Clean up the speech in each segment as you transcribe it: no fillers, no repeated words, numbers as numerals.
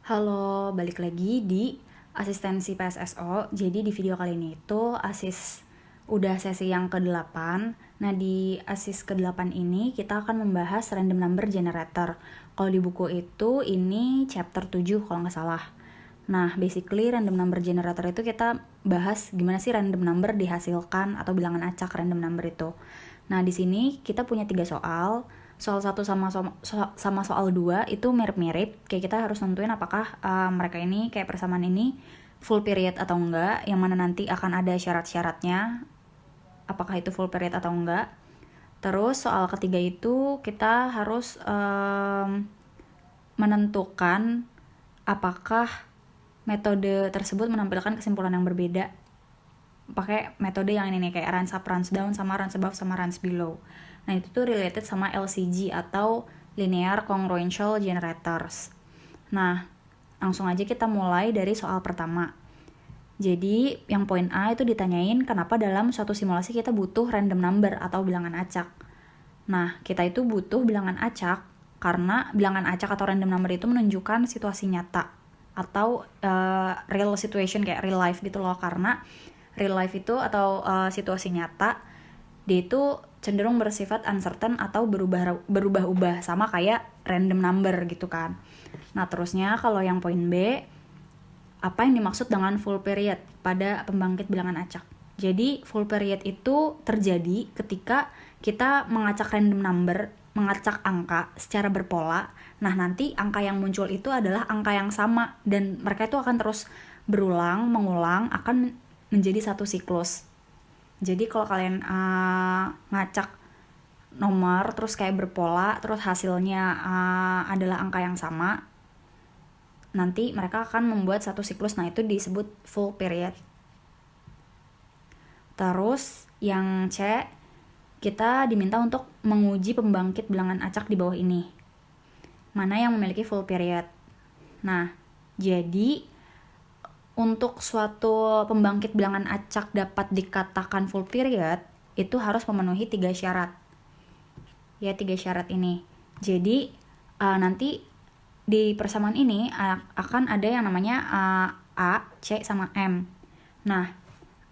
Halo, balik lagi di asistensi PSSO. Jadi di video kali ini itu udah sesi yang ke-8. Nah, di asis ke-8 ini kita akan membahas random number generator. Kalau di buku itu ini chapter 7 kalau nggak salah. Nah, basically random number generator itu kita bahas gimana sih random number dihasilkan atau bilangan acak random number itu. Nah, di sini kita punya 3 soal. Soal 1 sama soal 2 itu mirip-mirip. Kayak kita harus nentuin apakah mereka ini kayak persamaan ini full period atau enggak, yang mana nanti akan ada syarat-syaratnya apakah itu full period atau enggak. Terus soal ketiga itu kita harus menentukan apakah metode tersebut menampilkan kesimpulan yang berbeda pakai metode yang ini nih, kayak runs up, runs down, sama runs above, sama runs below. Nah, itu tuh related sama LCG atau linear congruential generators. Nah, langsung aja kita mulai dari soal pertama. Jadi, yang poin A itu ditanyain kenapa dalam suatu simulasi kita butuh random number atau bilangan acak. Nah, kita itu butuh bilangan acak karena bilangan acak atau random number itu menunjukkan situasi nyata atau real situation, kayak real life gitu loh. Karena real life itu atau situasi nyata, dia itu cenderung bersifat uncertain atau berubah-ubah sama kayak random number gitu kan. Nah, terusnya kalau yang poin B, apa yang dimaksud dengan full period pada pembangkit bilangan acak? Jadi full period itu terjadi ketika kita mengacak random number, mengacak angka secara berpola. Nah, nanti angka yang muncul itu adalah angka yang sama dan mereka itu akan terus mengulang, akan menjadi satu siklus. Jadi kalau kalian ngacak nomor terus kayak berpola, terus hasilnya adalah angka yang sama, nanti mereka akan membuat satu siklus. Nah, itu disebut full period. Terus yang C, kita diminta untuk menguji pembangkit bilangan acak di bawah ini. Mana yang memiliki full period? Nah, jadi untuk suatu pembangkit bilangan acak dapat dikatakan full period, itu harus memenuhi 3 syarat. Ya, 3 syarat ini. Jadi, nanti di persamaan ini akan ada yang namanya A, C, sama M. Nah,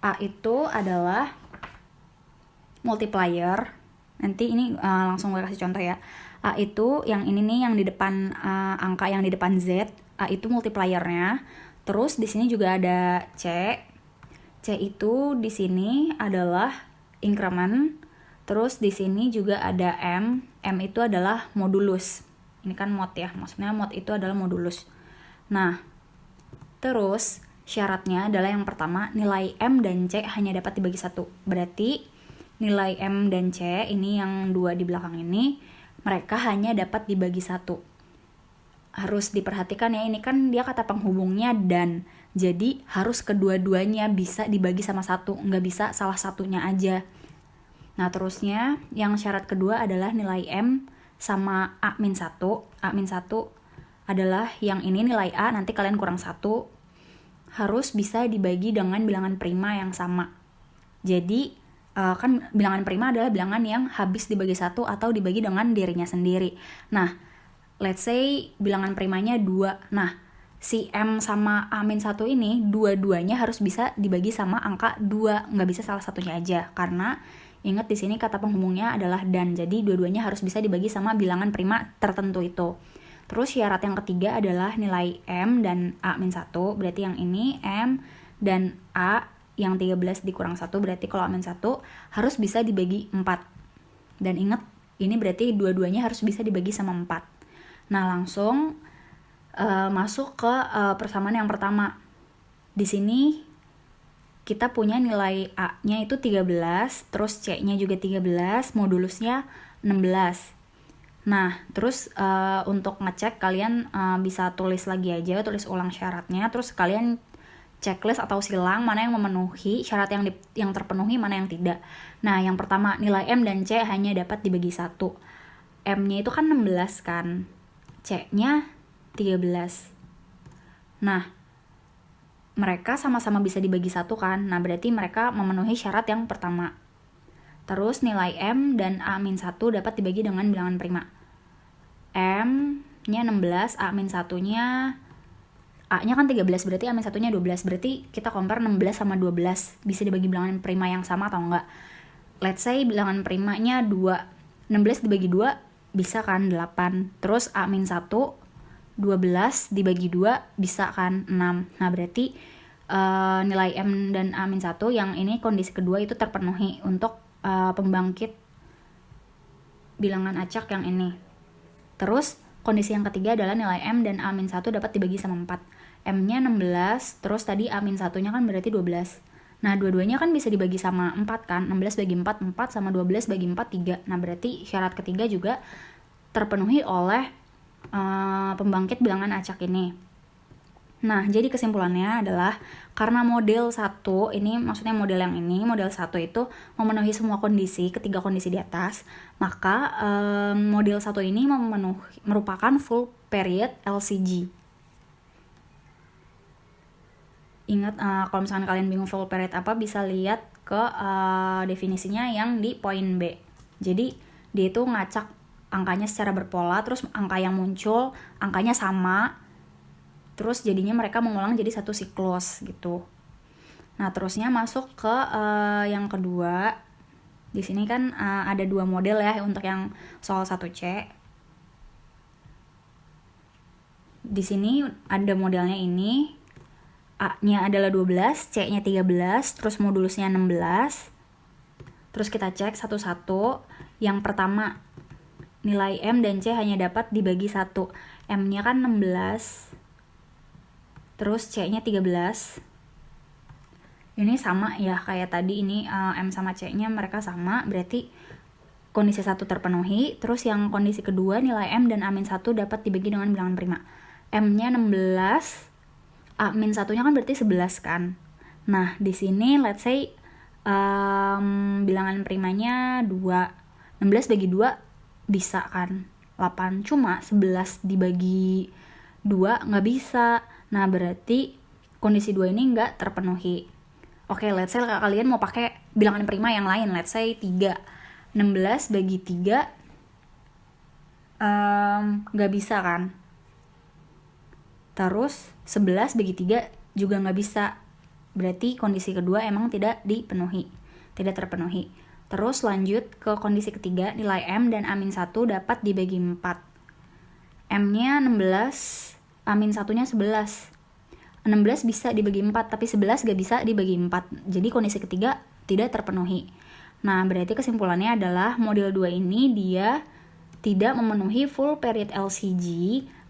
A itu adalah multiplier. Nanti ini langsung gue kasih contoh ya. A itu yang ini nih, yang di depan angka yang di depan Z, A itu multipliernya. Terus di sini juga ada C. C itu di sini adalah increment. Terus di sini juga ada M. M itu adalah modulus. Ini kan mod ya, maksudnya mod itu adalah modulus. Nah, terus syaratnya adalah yang pertama, nilai M dan C hanya dapat dibagi 1. Berarti nilai M dan C ini yang 2 di belakang ini, mereka hanya dapat dibagi 1. Harus diperhatikan ya, ini kan dia kata penghubungnya dan, jadi harus kedua-duanya bisa dibagi sama 1, nggak bisa salah satunya aja. Nah, terusnya yang syarat kedua adalah nilai M sama A-1. A-1 adalah yang ini nilai A, nanti kalian kurang 1, harus bisa dibagi dengan bilangan prima yang sama. Jadi kan bilangan prima adalah bilangan yang habis dibagi 1 atau dibagi dengan dirinya sendiri. Nah, let's say bilangan primanya 2. Nah, si M sama A-1 ini dua-duanya harus bisa dibagi sama angka 2, nggak bisa salah satunya aja. Karena ingat di sini kata penghubungnya adalah dan, jadi dua-duanya harus bisa dibagi sama bilangan prima tertentu itu. Terus syarat yang ketiga adalah nilai M dan A-1, berarti yang ini M dan A yang 13 dikurang 1, berarti kalau A-1 harus bisa dibagi 4. Dan ingat, ini berarti dua-duanya harus bisa dibagi sama 4. Nah, langsung masuk ke persamaan yang pertama. Di sini kita punya nilai A-nya itu 13, terus C-nya juga 13, modulusnya 16. Nah, terus untuk ngecek kalian bisa tulis lagi aja, tulis ulang syaratnya, terus kalian checklist atau silang mana yang memenuhi syarat yang terpenuhi, mana yang tidak. Nah, yang pertama, nilai M dan C hanya dapat dibagi 1. M-nya itu kan 16 kan, C-nya 13. Nah, mereka sama-sama bisa dibagi 1 kan. Nah, berarti mereka memenuhi syarat yang pertama. Terus nilai M dan A-1 dapat dibagi dengan bilangan prima. M-nya 16, A-1-nya A-nya kan 13, berarti A-1-nya 12. Berarti kita compare 16 sama 12. Bisa dibagi bilangan prima yang sama atau enggak? Let's say bilangan primanya 2. 16 dibagi 2 bisa kan 8. Terus A-1 12 dibagi 2 bisa kan 6. Nah berarti nilai M dan A-1 yang ini kondisi kedua itu terpenuhi untuk pembangkit bilangan acak yang ini. Terus kondisi yang ketiga adalah nilai M dan A-1 dapat dibagi sama 4. M-nya 16, terus tadi A-1-nya kan berarti 12. Nah, dua-duanya kan bisa dibagi sama 4 kan. 16 bagi 4, 4 sama 12 bagi 4, 3. Nah, berarti syarat ketiga juga terpenuhi oleh pembangkit bilangan acak ini. Nah, jadi kesimpulannya adalah karena model 1, ini maksudnya model yang ini, model 1 itu memenuhi semua kondisi, ketiga kondisi di atas, maka model 1 ini merupakan full period LCG. Ingat, kalau misalkan kalian bingung full period apa, bisa lihat ke definisinya yang di poin B. Jadi, dia itu ngacak angkanya secara berpola, terus angka yang muncul, angkanya sama, terus jadinya mereka mengulang jadi satu siklus gitu. Nah, terusnya masuk ke yang kedua. Di sini kan ada 2 model ya untuk yang soal 1C. Di sini ada modelnya ini. A-nya adalah 12, C-nya 13, terus modulusnya 16. Terus kita cek satu-satu. Yang pertama, nilai M dan C hanya dapat dibagi 1. M-nya kan 16. Terus C-nya 13. Ini sama ya kayak tadi, ini M sama C-nya mereka sama, berarti kondisi 1 terpenuhi. Terus yang kondisi kedua, nilai M dan A-1 dapat dibagi dengan bilangan prima. M-nya 16, A-1-nya kan berarti 11 kan. Nah, di sini let's say bilangan primanya 2. 16 bagi 2 bisa kan 8. Cuma 11 dibagi 2 nggak bisa. Nah, berarti kondisi 2 ini nggak terpenuhi. Oke, let's say kalian mau pakai bilangan prima yang lain. Let's say 3. 16 bagi 3 nggak bisa kan. Terus 11 bagi 3 juga nggak bisa. Berarti kondisi kedua emang tidak terpenuhi. Terus lanjut ke kondisi ketiga, nilai M dan A-1 dapat dibagi 4. M-nya 16, A-1-nya 11. 16 bisa dibagi 4, tapi 11 gak bisa dibagi 4. Jadi kondisi ketiga tidak terpenuhi. Nah, berarti kesimpulannya adalah model 2 ini dia tidak memenuhi full period LCG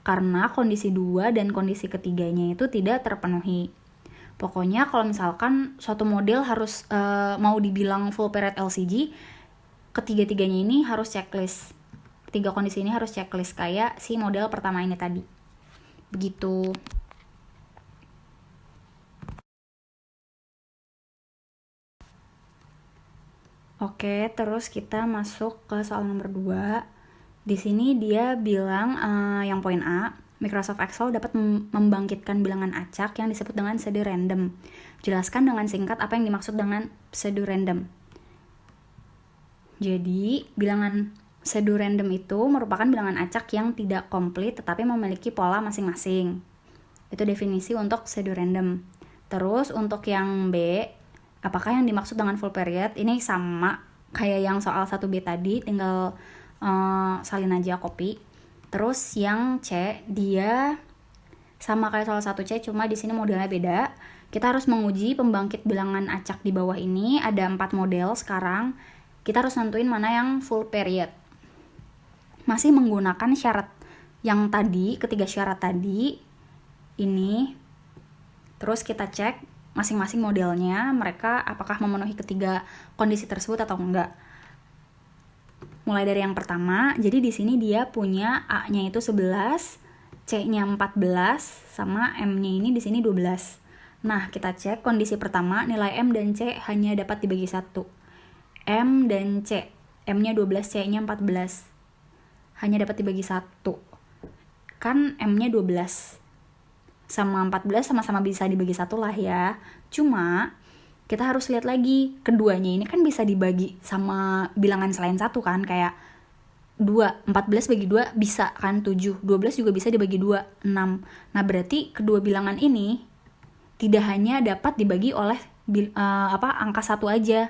karena kondisi 2 dan kondisi ketiganya itu tidak terpenuhi. Pokoknya kalau misalkan suatu model harus mau dibilang full period LCG, ketiga-tiganya ini harus checklist. Ketiga kondisi ini harus checklist kayak si model pertama ini tadi. Begitu. Oke, terus kita masuk ke soal nomor 2. Di sini dia bilang yang poin A, Microsoft Excel dapat membangkitkan bilangan acak yang disebut dengan pseudo random. Jelaskan dengan singkat apa yang dimaksud dengan pseudo random. Jadi, bilangan pseudo random itu merupakan bilangan acak yang tidak komplit tetapi memiliki pola masing-masing. Itu definisi untuk pseudo random. Terus untuk yang B, apakah yang dimaksud dengan full period? Ini sama kayak yang soal 1B tadi, tinggal salin aja copy. Terus yang C, dia sama kayak soal 1C, cuma di sini modelnya beda. Kita harus menguji pembangkit bilangan acak di bawah ini. Ada 4 model sekarang. Kita harus nentuin mana yang full period. Masih menggunakan syarat yang tadi, ketiga syarat tadi ini. Terus kita cek masing-masing modelnya, mereka apakah memenuhi ketiga kondisi tersebut atau enggak. Mulai dari yang pertama, jadi di sini dia punya A-nya itu 11, C-nya 14, sama M-nya ini di sini 12. Nah, kita cek kondisi pertama, nilai M dan C hanya dapat dibagi 1. M dan C, M-nya 12, C-nya 14. Hanya dapat dibagi 1. Kan M-nya 12. Sama 14 sama-sama bisa dibagi 1 lah ya. Cuma kita harus lihat lagi, keduanya ini kan bisa dibagi sama bilangan selain 1 kan, kayak 2, 14 bagi 2 bisa kan 7, 12 juga bisa dibagi 2, 6. Nah berarti kedua bilangan ini tidak hanya dapat dibagi oleh angka 1 aja.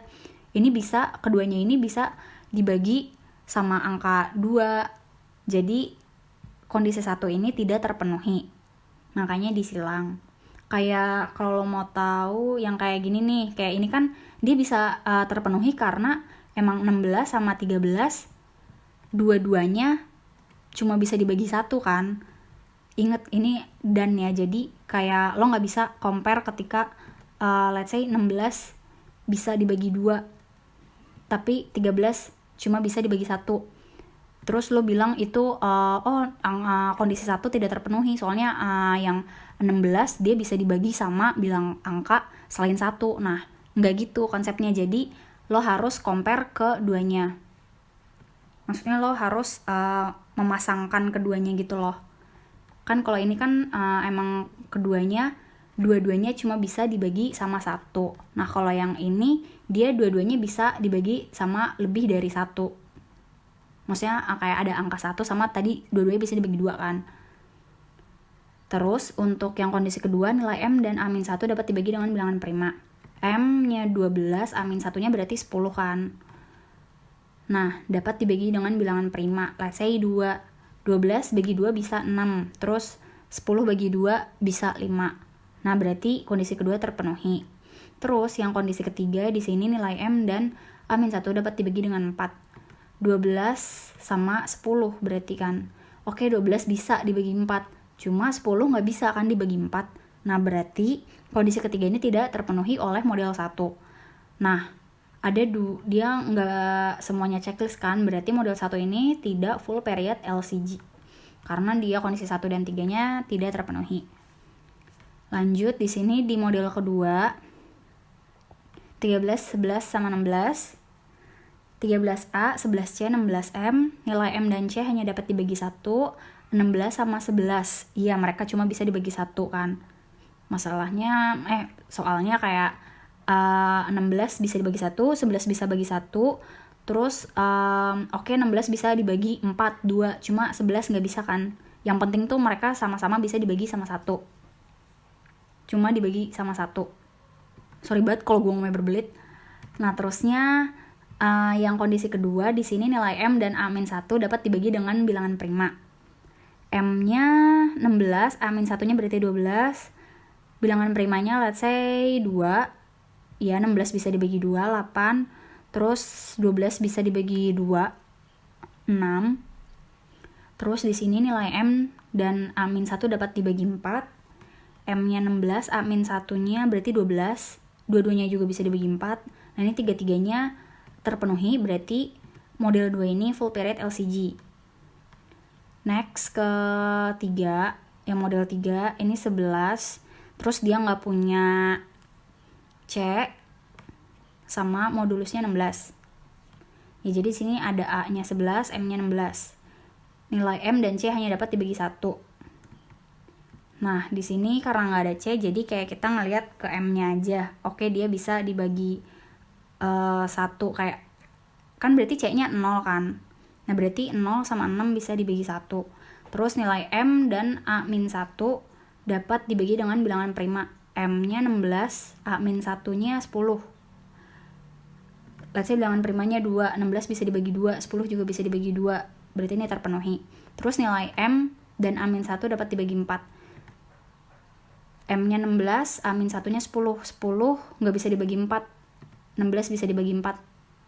Ini bisa, keduanya ini bisa dibagi sama angka 2. Jadi kondisi 1 ini tidak terpenuhi. Makanya disilang. Kayak kalau lo mau tahu yang kayak gini nih, kayak ini kan dia bisa terpenuhi karena emang 16 sama 13 dua-duanya cuma bisa dibagi 1 kan. Ingat ini dan ya, jadi kayak lo nggak bisa compare ketika let's say 16 bisa dibagi 2 tapi 13 cuma bisa dibagi 1. Terus lo bilang itu kondisi 1 tidak terpenuhi soalnya yang 16 dia bisa dibagi sama bilang angka selain 1. Nah nggak gitu konsepnya, jadi lo harus compare keduanya. Maksudnya lo harus memasangkan keduanya gitu loh. Kan kalau ini kan emang dua-duanya cuma bisa dibagi sama 1. Nah kalau yang ini dia dua-duanya bisa dibagi sama lebih dari 1. Maksudnya kayak ada angka 1 sama tadi dua-duanya bisa dibagi 2 kan. Terus untuk yang kondisi kedua, nilai M dan A-1 dapat dibagi dengan bilangan prima. M-nya 12, A-1-nya berarti 10 kan. Nah, dapat dibagi dengan bilangan prima. Let's say 2. 12 bagi 2 bisa 6. Terus 10 bagi 2 bisa 5. Nah, berarti kondisi kedua terpenuhi. Terus yang kondisi ketiga, di sini nilai M dan A-1 dapat dibagi dengan 4. 12 sama 10 berarti kan. Oke, 12 bisa dibagi 4. Cuma 10 nggak bisa kan dibagi 4. Nah, berarti kondisi ketiga ini tidak terpenuhi oleh model 1. Nah, dia nggak semuanya checklist kan, berarti model 1 ini tidak full period LCG karena dia kondisi 1 dan 3-nya tidak terpenuhi. Lanjut di sini di model kedua 13, 11 sama 16, 13A, 11C, 16M, nilai M dan C hanya dapat dibagi 1, 16 sama 11. Iya, mereka cuma bisa dibagi 1 kan. Soalnya kayak 16 bisa dibagi 1, 11 bisa bagi 1, terus 16 bisa dibagi 4, 2, cuma 11 nggak bisa kan. Yang penting tuh mereka sama-sama bisa dibagi sama 1. Cuma dibagi sama 1. Sorry banget kalau gue ngomongnya berbelit. Nah terusnya yang kondisi kedua, di sini nilai M dan A-1 dapat dibagi dengan bilangan prima. M-nya 16, A-1-nya berarti 12. Bilangan primanya let's say 2. Ya 16 bisa dibagi 2, 8. Terus 12 bisa dibagi 2, 6. Terus di sini nilai M dan A-1 dapat dibagi 4. M-nya 16, A-1-nya berarti 12. Dua-duanya juga bisa dibagi 4. Nah ini tiga-tiganya terpenuhi, berarti model 2 ini full period LCG. Next ke 3, yang model 3 ini 11. Terus dia nggak punya C sama modulusnya 16. Ya jadi sini ada A-nya 11, M-nya 16. Nilai M dan C hanya dapat dibagi 1. Nah, di sini karena nggak ada C, jadi kayak kita ngelihat ke M-nya aja. Oke, dia bisa dibagi 1 kayak kan berarti C-nya 0 kan. Nah, berarti 0 sama 6 bisa dibagi 1. Terus nilai M dan A-1 dapat dibagi dengan bilangan prima. M-nya 16, A-1-nya 10. Let's say bilangan primanya 2, 16 bisa dibagi 2, 10 juga bisa dibagi 2. Berarti ini terpenuhi. Terus nilai M dan A-1 dapat dibagi 4. M-nya 16, A-1-nya 10. 10 nggak bisa dibagi 4. 16 bisa dibagi 4.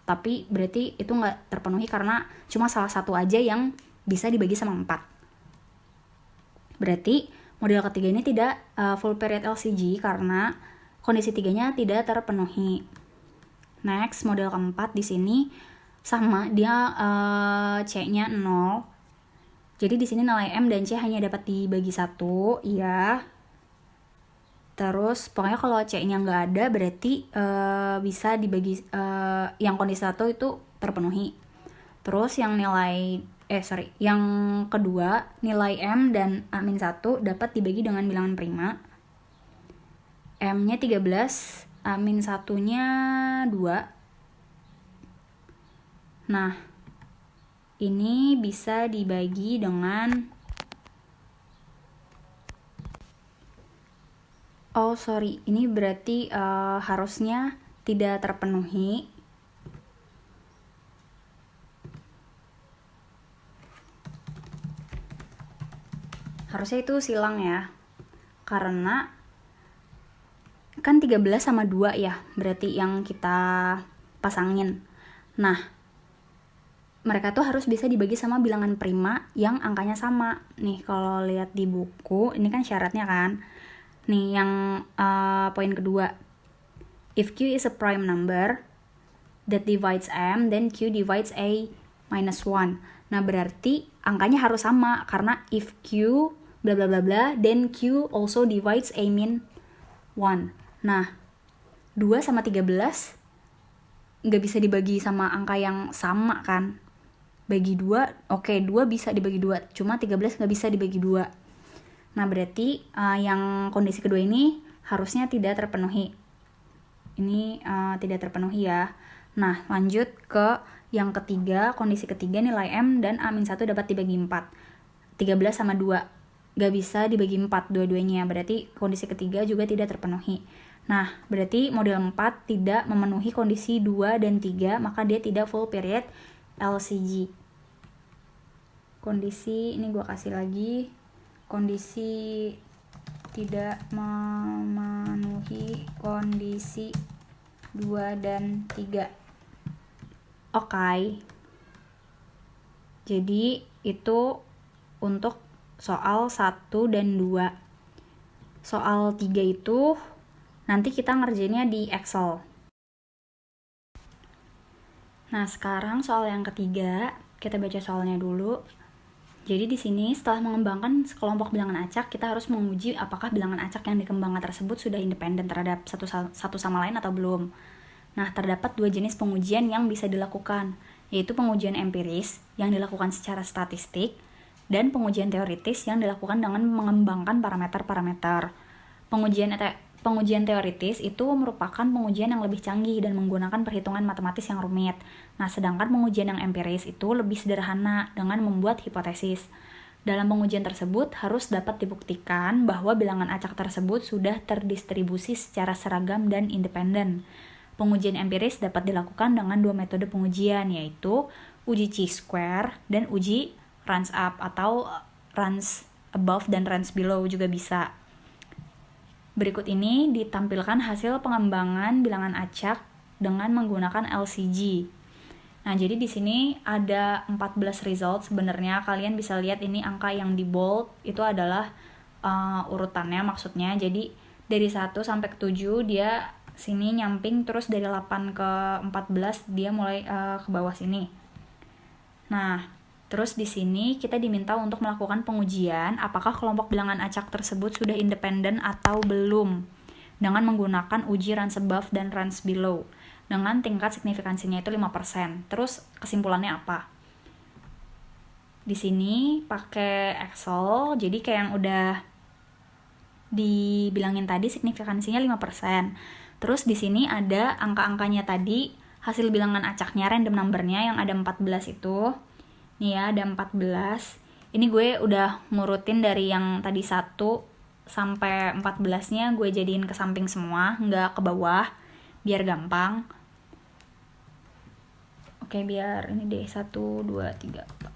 Tapi berarti itu nggak terpenuhi karena cuma salah satu aja yang bisa dibagi sama 4. Berarti model ketiga ini tidak full period LCG karena kondisi tiganya tidak terpenuhi. Next, model keempat di sini sama, dia C-nya 0. Jadi di sini nilai M dan C hanya dapat dibagi 1, iya. Terus pokoknya kalau C-nya nggak ada berarti bisa dibagi yang kondisi 1 itu terpenuhi. Terus yang yang kedua, nilai M dan A-1 dapat dibagi dengan bilangan prima. M-nya 13, A-1-nya 2. Nah, ini bisa dibagi dengan ini berarti harusnya tidak terpenuhi. Harusnya itu silang ya, karena kan 13 sama 2 ya, berarti yang kita pasangin. Nah, mereka tuh harus bisa dibagi sama bilangan prima yang angkanya sama. Nih, kalau lihat di buku, ini kan syaratnya kan. Nih, yang poin kedua. If Q is a prime number that divides M, then Q divides A minus 1. Nah, berarti angkanya harus sama, karena if Q bla bla bla bla, then Q also divides A min 1. Nah, 2 sama 13 nggak bisa dibagi sama angka yang sama kan. Bagi 2, oke, 2 bisa dibagi 2, cuma 13 nggak bisa dibagi 2. Nah, berarti yang kondisi kedua ini harusnya tidak terpenuhi. Ini tidak terpenuhi ya. Nah, lanjut ke yang ketiga, kondisi ketiga, nilai M dan A-1 dapat dibagi 4. 13 sama 2 gak bisa dibagi 4 dua-duanya, berarti kondisi ketiga juga tidak terpenuhi. Nah, berarti model 4 tidak memenuhi kondisi 2 dan 3, maka dia tidak full period LCG. Kondisi, ini gue kasih lagi, kondisi tidak memenuhi kondisi 2 dan 3. Oke. Jadi, itu untuk soal 1 dan 2. Soal 3 itu nanti kita ngerjainnya di Excel. Nah, sekarang soal yang ketiga, kita baca soalnya dulu. Jadi di sini setelah mengembangkan sekelompok bilangan acak, kita harus menguji apakah bilangan acak yang dikembangkan tersebut sudah independen terhadap satu sama lain atau belum. Nah, terdapat 2 jenis pengujian yang bisa dilakukan, yaitu pengujian empiris yang dilakukan secara statistik dan pengujian teoritis yang dilakukan dengan mengembangkan parameter-parameter. Pengujian teoritis itu merupakan pengujian yang lebih canggih dan menggunakan perhitungan matematis yang rumit. Nah, sedangkan pengujian yang empiris itu lebih sederhana dengan membuat hipotesis. Dalam pengujian tersebut harus dapat dibuktikan bahwa bilangan acak tersebut sudah terdistribusi secara seragam dan independen. Pengujian empiris dapat dilakukan dengan 2 metode pengujian, yaitu uji chi-square dan uji runs up atau runs above dan runs below juga bisa. Berikut ini ditampilkan hasil pengembangan bilangan acak dengan menggunakan LCG. Nah, jadi di sini ada 14 result sebenarnya. Kalian bisa lihat ini angka yang di bold itu adalah urutannya maksudnya. Jadi dari 1 sampai ke 7 dia sini nyamping, terus dari 8 ke 14 dia mulai ke bawah sini. Nah, terus di sini kita diminta untuk melakukan pengujian apakah kelompok bilangan acak tersebut sudah independen atau belum dengan menggunakan uji runs above dan runs below dengan tingkat signifikansinya itu 5%. Terus kesimpulannya apa? Di sini pakai Excel, jadi kayak yang udah dibilangin tadi signifikansinya 5%. Terus di sini ada angka-angkanya tadi, hasil bilangan acaknya, random numbernya yang ada 14 itu. Nih ya, ada 14. Ini gue udah ngurutin dari yang tadi 1 sampai 14-nya gue jadiin ke samping semua, nggak ke bawah, biar gampang. Oke, biar ini deh, 1, 2, 3, 4.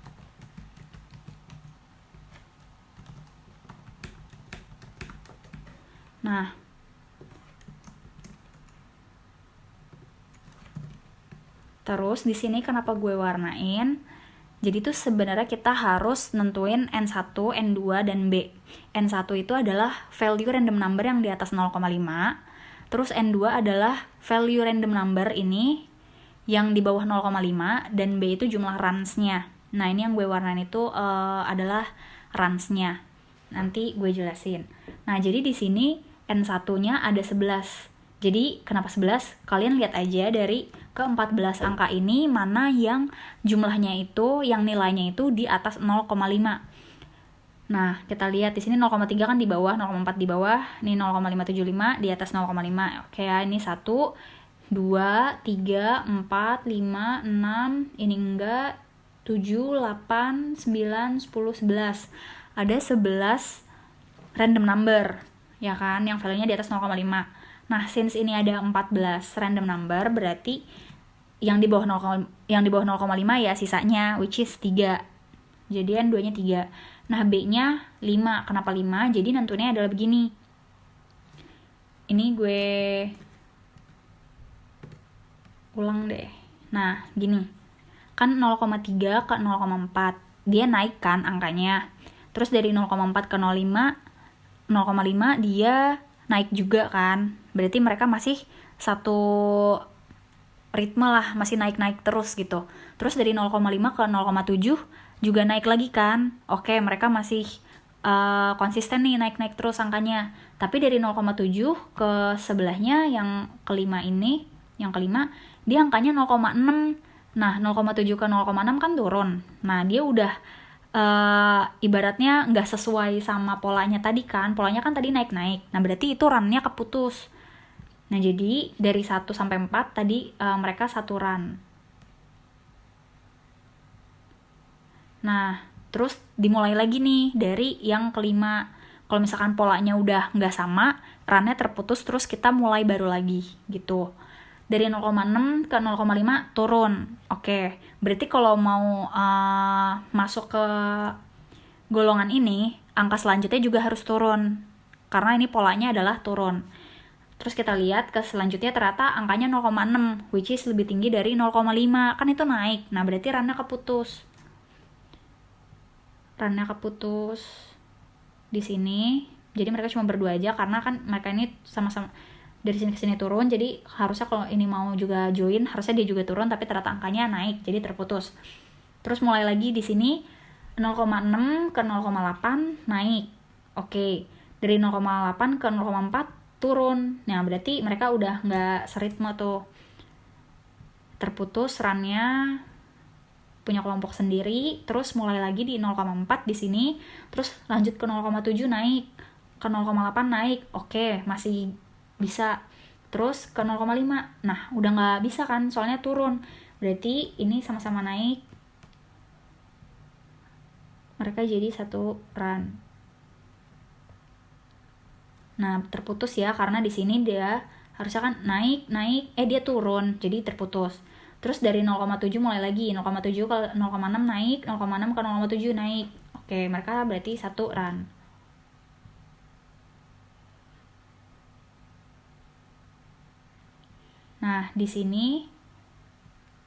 Nah, terus di sini kenapa gue warnain? Jadi tuh sebenarnya kita harus nentuin N1, N2, dan B. N1 itu adalah value random number yang di atas 0,5. Terus N2 adalah value random number ini yang di bawah 0,5. Dan B itu jumlah runs-nya. Nah, ini yang gue warnain itu adalah runs-nya. Nanti gue jelasin. Nah, jadi di sini N1-nya ada 11. Jadi kenapa 11? Kalian lihat aja dari ke-14 angka ini mana yang jumlahnya itu, yang nilainya itu di atas 0,5. Nah, kita lihat di sini 0,3 kan di bawah, 0,4 di bawah, ini 0,575 di atas 0,5. Oke ya, ini 1, 2, 3, 4, 5, 6, ini enggak, 7, 8, 9, 10, 11. Ada 11 random number, ya kan, yang value-nya di atas 0,5. Nah, since ini ada 14 random number, berarti yang di bawah 0,5 ya sisanya, which is 3. Jadian 2-nya 3. Nah, B-nya 5. Kenapa 5? Jadi nentunya adalah begini. Ini gue ulang deh. Nah, gini. Kan 0,3 ke 0,4. Dia naik kan angkanya. Terus dari 0,4 ke 0,5 dia naik juga kan. Berarti mereka masih satu ritme lah, masih naik-naik terus gitu. Terus dari 0,5 ke 0,7 juga naik lagi kan. Oke, mereka masih konsisten nih naik-naik terus angkanya. Tapi dari 0,7 ke sebelahnya yang kelima ini, yang kelima, dia angkanya 0,6. Nah, 0,7 ke 0,6 kan turun. Nah, dia udah ibaratnya nggak sesuai sama polanya tadi kan. Polanya kan tadi naik-naik. Nah, berarti itu run-nya keputus. Nah, jadi dari 1 sampai 4 tadi mereka satu run. Nah, terus dimulai lagi nih dari yang kelima. Kalau misalkan polanya udah nggak sama, run-nya terputus, terus kita mulai baru lagi gitu. Dari 0,6 ke 0,5 turun. Oke, berarti kalau mau masuk ke golongan ini, angka selanjutnya juga harus turun. Karena ini polanya adalah turun. Terus kita lihat ke selanjutnya ternyata angkanya 0,6, which is lebih tinggi dari 0,5. Kan itu naik. Nah, berarti run-nya keputus. Run-nya keputus di sini. Jadi mereka cuma berdua aja karena kan mereka ini sama-sama dari sini ke sini turun, jadi harusnya kalau ini mau juga join, harusnya dia juga turun, tapi ternyata angkanya naik, jadi terputus. Terus mulai lagi di sini 0,6 ke 0,8 naik. Oke, dari 0,8 ke 0,4 turun. Nah, berarti mereka udah nggak seritme tuh. Terputus run-nya, punya kelompok sendiri, terus mulai lagi di 0,4 di sini, terus lanjut ke 0,7 naik, ke 0,8 naik. Oke, masih bisa. Terus ke 0,5. Nah, udah nggak bisa kan, soalnya turun. Berarti ini sama-sama naik. Mereka jadi satu run. Nah, terputus ya, karena di sini dia harusnya kan naik, dia turun, jadi terputus. Terus dari 0,7 mulai lagi, 0,7 ke 0,6 naik, 0,6 ke 0,7 naik. Oke, mereka berarti satu run. Nah, di sini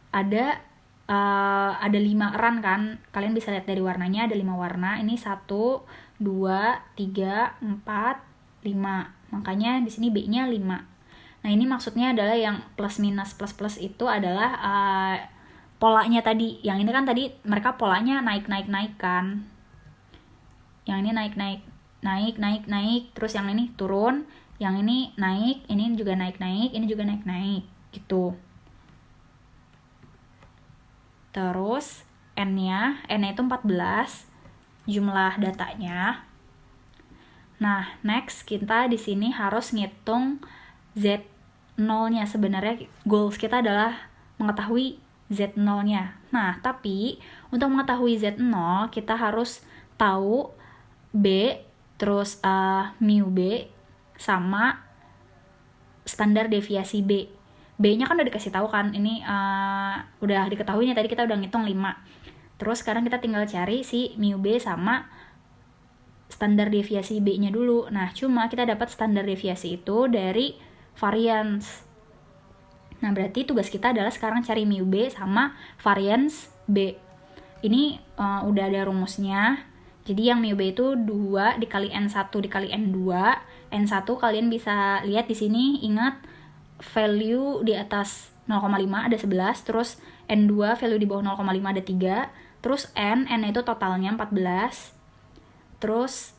ada 5 run kan. Kalian bisa lihat dari warnanya, ada 5 warna. Ini 1, 2, 3, 4, 5. Makanya di sini B-nya 5. Nah, ini maksudnya adalah yang plus minus plus plus itu adalah polanya tadi. Yang ini kan tadi mereka polanya naik kan. Yang ini naik, terus yang ini turun. Yang ini naik, ini juga naik, ini juga naik gitu. Terus N-nya itu 14 jumlah datanya. Nah, next kita di sini harus ngitung Z0-nya. Sebenarnya goals kita adalah mengetahui Z0-nya. Nah, tapi untuk mengetahui Z0 kita harus tahu B, terus mu B sama standar deviasi B. B-nya kan udah dikasih tahu kan, ini udah diketahui nih, tadi kita udah ngitung 5. Terus sekarang kita tinggal cari si mu B sama standar deviasi B-nya dulu. Nah, cuma kita dapat standar deviasi itu dari variance. Nah, berarti tugas kita adalah sekarang cari mu B sama variance B. Ini udah ada rumusnya. Jadi yang mu B itu 2 dikali N1 dikali N2. N1 kalian bisa lihat di sini, ingat value di atas 0,5 ada 11, terus N2 value di bawah 0,5 ada 3, terus N itu totalnya 14. Terus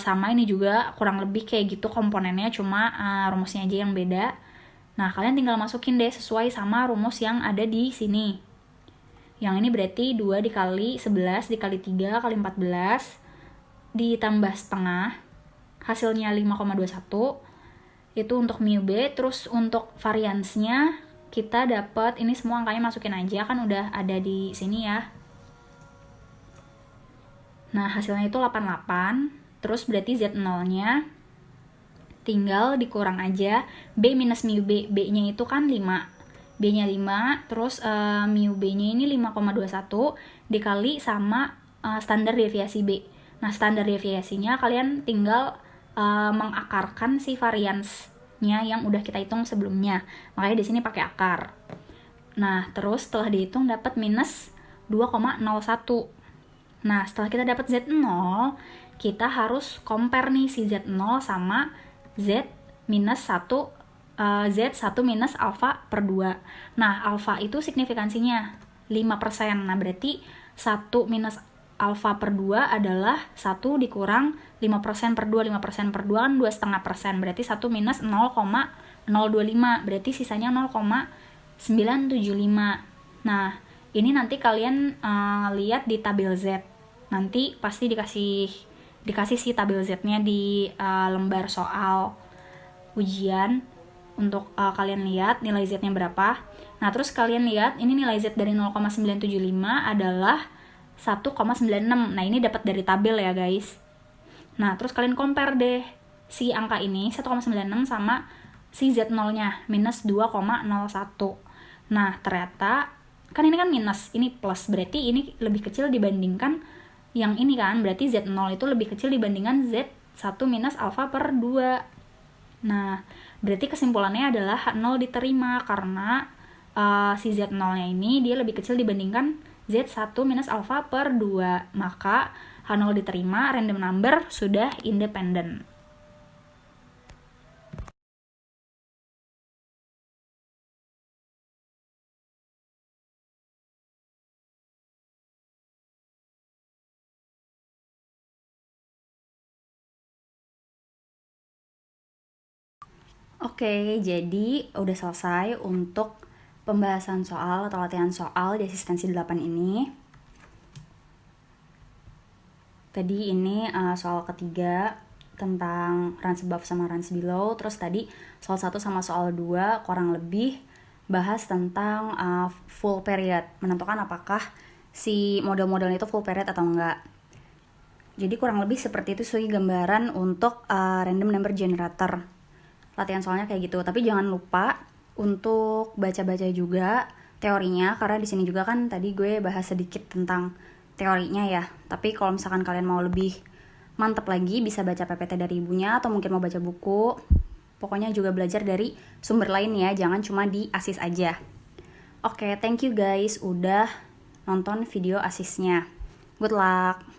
sama ini juga kurang lebih kayak gitu komponennya, cuma rumusnya aja yang beda. Nah, kalian tinggal masukin deh sesuai sama rumus yang ada di sini. Yang ini berarti 2 dikali 11 dikali 3 kali 14 ditambah setengah, hasilnya 5,21. Itu untuk mu B. Terus untuk variance-nya kita dapat, ini semua angkanya masukin aja, kan udah ada di sini ya. Nah, hasilnya itu 88. Terus berarti Z0-nya tinggal dikurang aja B minus mu B. B-nya itu kan 5. B-nya 5, terus mu B-nya ini 5,21 dikali sama standar deviasi B. Nah, standar deviasinya kalian tinggal mengakarkan si variansnya yang udah kita hitung sebelumnya. Makanya di sini pakai akar. Nah, terus setelah dihitung dapat minus 2,01. Nah, setelah kita dapat Z0, kita harus compare nih si Z0 sama Z minus 1, Z1 minus alfa per 2. Nah, alfa itu signifikansinya 5%. Nah, berarti 1 minus alfa per 2 adalah 1 dikurang 5% per 2. 5% per 2 kan 2,5%. Berarti 1 minus 0,025. Berarti sisanya 0,975. Nah, ini nanti kalian lihat di tabel Z. Nanti pasti dikasih si tabel Z-nya di lembar soal ujian untuk kalian lihat nilai Z-nya berapa. Nah, terus kalian lihat ini nilai Z dari 0,975 adalah 1,96. Nah, ini dapat dari tabel ya, guys. Nah, terus kalian compare deh si angka ini 1,96 sama si Z0-nya minus 2,01. Nah, ternyata kan ini kan minus, ini plus, berarti ini lebih kecil dibandingkan yang ini kan, berarti Z0 itu lebih kecil dibandingkan Z1 minus alfa per 2. Nah, berarti kesimpulannya adalah H0 diterima karena si Z0-nya ini dia lebih kecil dibandingkan Z1 minus alfa per 2. Maka H0 diterima, random number sudah independen. Oke, jadi udah selesai untuk pembahasan soal atau latihan soal di asistensi 8 ini. Tadi ini soal ketiga tentang runs above sama runs below. Terus tadi soal 1 sama soal 2 kurang lebih bahas tentang full period. Menentukan apakah si model-modelnya itu full period atau enggak. Jadi kurang lebih seperti itu sih gambaran untuk random number generator. Latihan soalnya kayak gitu, tapi jangan lupa untuk baca-baca juga teorinya, karena di sini juga kan tadi gue bahas sedikit tentang teorinya ya. Tapi kalau misalkan kalian mau lebih mantep lagi, bisa baca PPT dari ibunya atau mungkin mau baca buku. Pokoknya juga belajar dari sumber lain ya, jangan cuma di ASIS aja. Oke, thank you guys udah nonton video ASISnya. Good luck!